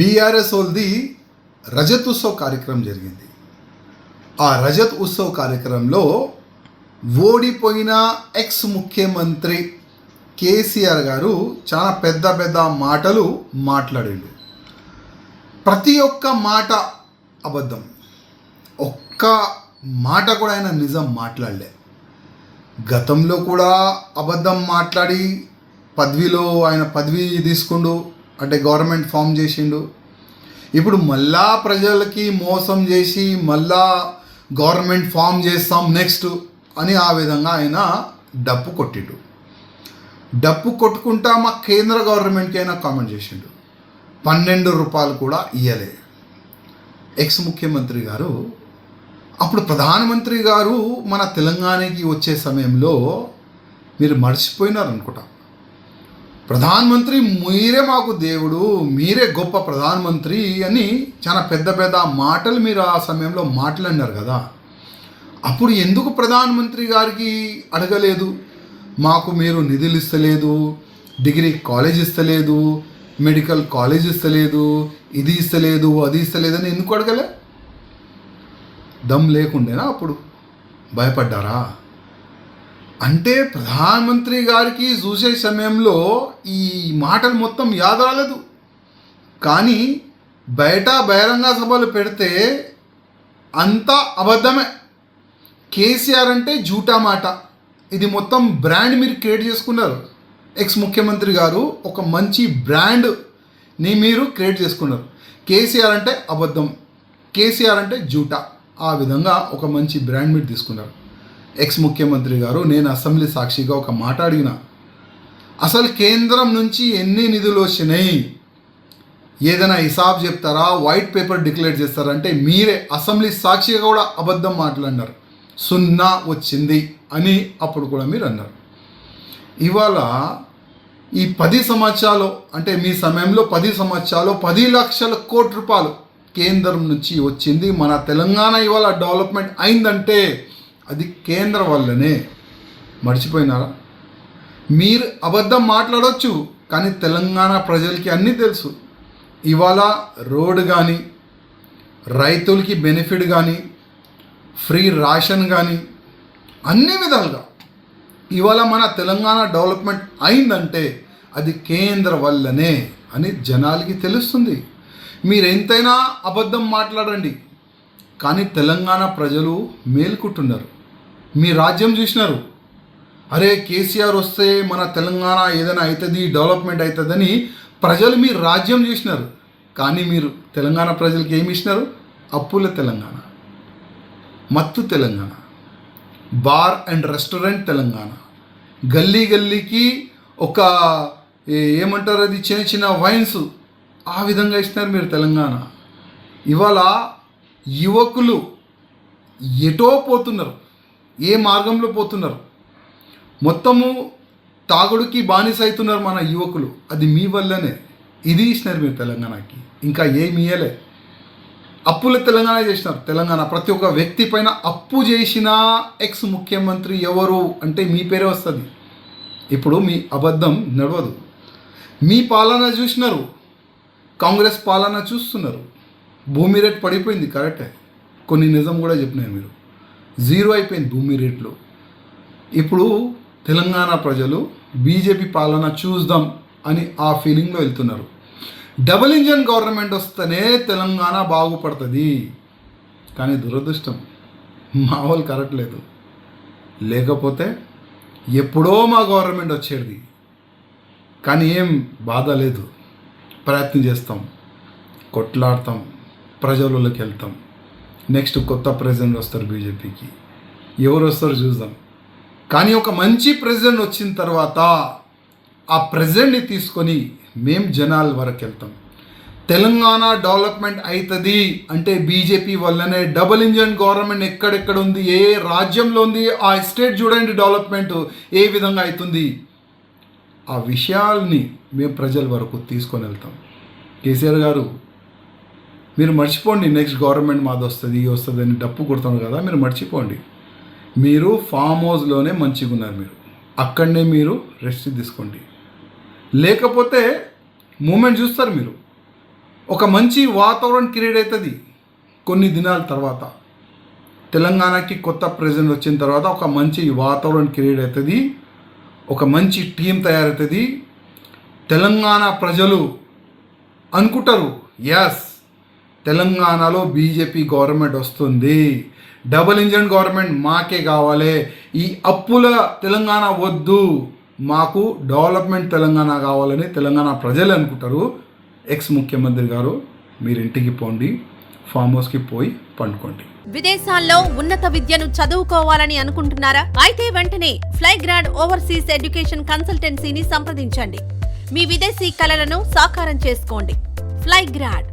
BRS వాళ్ళది రజత్ ఉత్సవ్ కార్యక్రమం జరిగింది. ఆ రజత్ ఉత్సవ్ కార్యక్రమంలో ఓడిపోయిన ఎక్స్ ముఖ్యమంత్రి కేసీఆర్ గారు చాలా పెద్ద పెద్ద మాటలు మాట్లాడిండు. ప్రతి ఒక్క మాట అబద్ధం, ఒక్క మాట కూడా ఆయన నిజం మాట్లాడలే. గతంలో కూడా అబద్ధం మాట్లాడి పదవిలో ఆయన పదవి తీసుకుండు, అంటే గవర్నమెంట్ ఫామ్ చేసిండు. ఇప్పుడు మళ్ళా ప్రజలకి మోసం చేసి మళ్ళా గవర్నమెంట్ ఫామ్ చేస్తాం నెక్స్ట్ అని ఆ విధంగా ఆయన డప్పు కొట్టిండు. డప్పు కొట్టుకుంటా మా కేంద్ర గవర్నమెంట్కి అయినా కామెంట్ చేసిండు. 12 రూపాయలు కూడా ఇయ్యలే ఎక్స్ ముఖ్యమంత్రి గారు. అప్పుడు ప్రధానమంత్రి గారు మన తెలంగాణకి వచ్చే సమయంలో మీరు మర్చిపోయినారు అనుకుంటా. ప్రధానమంత్రి మీరే మాకు దేవుడు, మీరే గొప్ప ప్రధానమంత్రి అని చాలా పెద్ద పెద్ద మాటలు మీరు ఆ సమయంలో మాట్లాడినారు కదా. అప్పుడు ఎందుకు ప్రధానమంత్రి గారికి అడగలేదు, మాకు మీరు నిధులు ఇస్తలేదు, డిగ్రీ కాలేజ్ ఇస్తలేదు, మెడికల్ కాలేజ్ ఇస్తలేదు, ఇది ఇస్తలేదు, అది ఇస్తలేదని ఎందుకు అడగలే? దమ్ లేకుండేనా? అప్పుడు భయపడ్డారా? అంటే ప్రధానమంత్రి గారికి చూసే సమయంలో ఈ మాటలు మొత్తం యాద రాలేదు. కానీ బయట బహిరంగ సభలు పెడితే అంతా అబద్ధమే. కేసీఆర్ అంటే జూటా మాట. ఇది మొత్తం బ్రాండ్ మీరు క్రియేట్ చేసుకున్నారు. ఎక్స్ ముఖ్యమంత్రి గారు ఒక మంచి బ్రాండ్ని మీరు క్రియేట్ చేసుకున్నారు. కేసీఆర్ అంటే అబద్ధం, కేసీఆర్ అంటే జూటా, ఆ విధంగా ఒక మంచి బ్రాండ్ మీరు తీసుకున్నారు. ఎక్స్ ముఖ్యమంత్రి గారు, నేను అసెంబ్లీ సాక్షిగా ఒక మాట అడిగిన, అసలు కేంద్రం నుంచి ఎన్ని నిధులు వచ్చినాయి ఏదైనా హిసాబ్ చెప్తారా, వైట్ పేపర్ డిక్లేర్ చేస్తారా అంటే మీరే అసెంబ్లీ సాక్షిగా కూడా అబద్ధం మాట్లాడినారు. 0 వచ్చింది అని అప్పుడు కూడా మీరు అన్నారు. ఇవాళ ఈ 10 సంవత్సరాలు అంటే మీ సమయంలో 10 సంవత్సరాలు 10 లక్షల కోట్ల రూపాయలు కేంద్రం నుంచి వచ్చింది. మన తెలంగాణ ఇవాళ డెవలప్మెంట్ అయిందంటే అది కేంద్రం వల్లనే. మర్చిపోయినారా? మీరు అబద్ధం మాట్లాడవచ్చు, కానీ తెలంగాణ ప్రజలకి అన్నీ తెలుసు. ఇవాళ రోడ్ కానీ, రైతులకి బెనిఫిట్ కానీ, ఫ్రీ రేషన్ కానీ, అన్ని విధాలుగా ఇవాళ మన తెలంగాణ డెవలప్మెంట్ అయిందంటే అది కేంద్ర వల్లనే అని జనాలకి తెలుస్తుంది. మీరు ఎంతైనా అబద్ధం మాట్లాడండి, కానీ తెలంగాణ ప్రజలు మేలుకుంటున్నారు. మీ రాజ్యం చూసినారు, అరే కేసీఆర్ వస్తే మన తెలంగాణ ఏదైనా అవుతుంది, డెవలప్మెంట్ అవుతుందని ప్రజలు మీ రాజ్యం చూసినారు. కానీ మీరు తెలంగాణ ప్రజలకి ఏమి ఇచ్చినారు? అప్పుల తెలంగాణ, మత్తు Telangana, bar and restaurant Telangana, గల్లీ గల్లీకి ఒక ఏమంటారు అది చిన్న చిన్న వైన్స్, ఆ విధంగా ఇచ్చినారు మీరు తెలంగాణ. ఇవాళ యువకులు ఎటో పోతున్నారు, ఏ మార్గంలో పోతున్నారు, మొత్తము తాగుడుకి బానిస అవుతున్నారు మన యువకులు. అది మీ వల్లనే. ఇది ఇచ్చినారు మీరు తెలంగాణకి, ఇంకా ఏమి ఇయ్యలే. అప్పుల తెలంగాణ చేసినారు. తెలంగాణ ప్రతి ఒక్క వ్యక్తి పైన అప్పు చేసిన ఎక్స్ ముఖ్యమంత్రి ఎవరు అంటే మీ పేరే వస్తుంది. ఇప్పుడు మీ అబద్ధం నడవదు. మీ పాలన చూసినారు, కాంగ్రెస్ పాలన చూస్తున్నారు. భూమి రేట్ పడిపోయింది, కరెక్టే. కొన్ని నిజం కూడా చెప్పినారు మీరు. 0 అయిపోయింది భూమి రేట్లు. ఇప్పుడు తెలంగాణ ప్రజలు బీజేపీ పాలన చూద్దాం అని ఆ ఫీలింగ్లో వెళ్తున్నారు. డబుల్ ఇంజన్ గవర్నమెంట్ వస్తేనే తెలంగాణ బాగుపడుతుంది. కానీ దురదృష్టం మా వాళ్ళు కరెక్ట్ లేదు. లేకపోతే ఎప్పుడో మా గవర్నమెంట్ వచ్చేది. కానీ ఏం బాధ లేదు, ప్రయత్నం చేస్తాం, కొట్లాడతాం, ప్రజలలోకి వెళ్తాం. నెక్స్ట్ కొత్త ప్రెసిడెంట్ వస్తారు బీజేపీకి, ఎవరు వస్తారో చూద్దాం. కానీ ఒక మంచి ప్రెసిడెంట్ వచ్చిన తర్వాత ఆ ప్రెసిడెంట్ని తీసుకొని మేము జనాల వరకు వెళ్తాం. తెలంగాణ డెవలప్మెంట్ అవుతుంది అంటే బీజేపీ వల్లనే. డబుల్ ఇంజన్ గవర్నమెంట్ ఎక్కడెక్కడ ఉంది, ఏ రాజ్యంలో ఉంది, ఆ స్టేట్ చూడండి డెవలప్మెంట్ ఏ విధంగా అవుతుంది. ఆ విషయాల్ని మేము ప్రజల వరకు తీసుకొని వెళ్తాం. కేసీఆర్ గారు, మీరు మర్చిపోండి, నెక్స్ట్ గవర్నమెంట్ మాది వస్తుంది అని డప్పు కొడతాం కదా, మీరు మర్చిపోండి. మీరు ఫామ్ హౌస్లోనే మంచిగా ఉన్నారు, మీరు అక్కడనే మీరు రెస్ట్ తీసుకోండి. లేకపోతే మూమెంట్ చూస్తారు మీరు. ఒక మంచి వాతావరణం క్రియేట్ అవుతుంది కొన్ని దినాల తర్వాత. తెలంగాణకి కొత్త ప్రెసిడెంట్ వచ్చిన తర్వాత ఒక మంచి వాతావరణం క్రియేట్ అవుతుంది, ఒక మంచి టీం తయారవుతుంది. తెలంగాణ ప్రజలు అనుకుంటారు, ఎస్ తెలంగాణలో బీజేపీ గవర్నమెంట్ వస్తుంది, డబుల్ ఇంజన్ గవర్నమెంట్ మాకే కావాలి, ఈ అప్పుల తెలంగాణ వద్దు, మాకు డెవలప్మెంట్ తెలంగాణ కావాలని తెలంగాణ ప్రజలు అనుకుంటారు. ఎక్స్ ముఖ్యమంత్రి గారు మీరు ఇంటికి పోండి, ఫామ్ హౌస్కి పోయి పండుకోండి. విదేశాల్లో ఉన్నత విద్యను చదువుకోవాలని అనుకుంటున్నారా? అయితే వెంటనే ఫ్లైగ్రాడ్ ఓవర్సీస్ ఎడ్యుకేషన్ కన్సల్టెన్సీని సంప్రదించండి. మీ విదేశీ కలలను సాకారం చేసుకోండి. ఫ్లైగ్రాడ్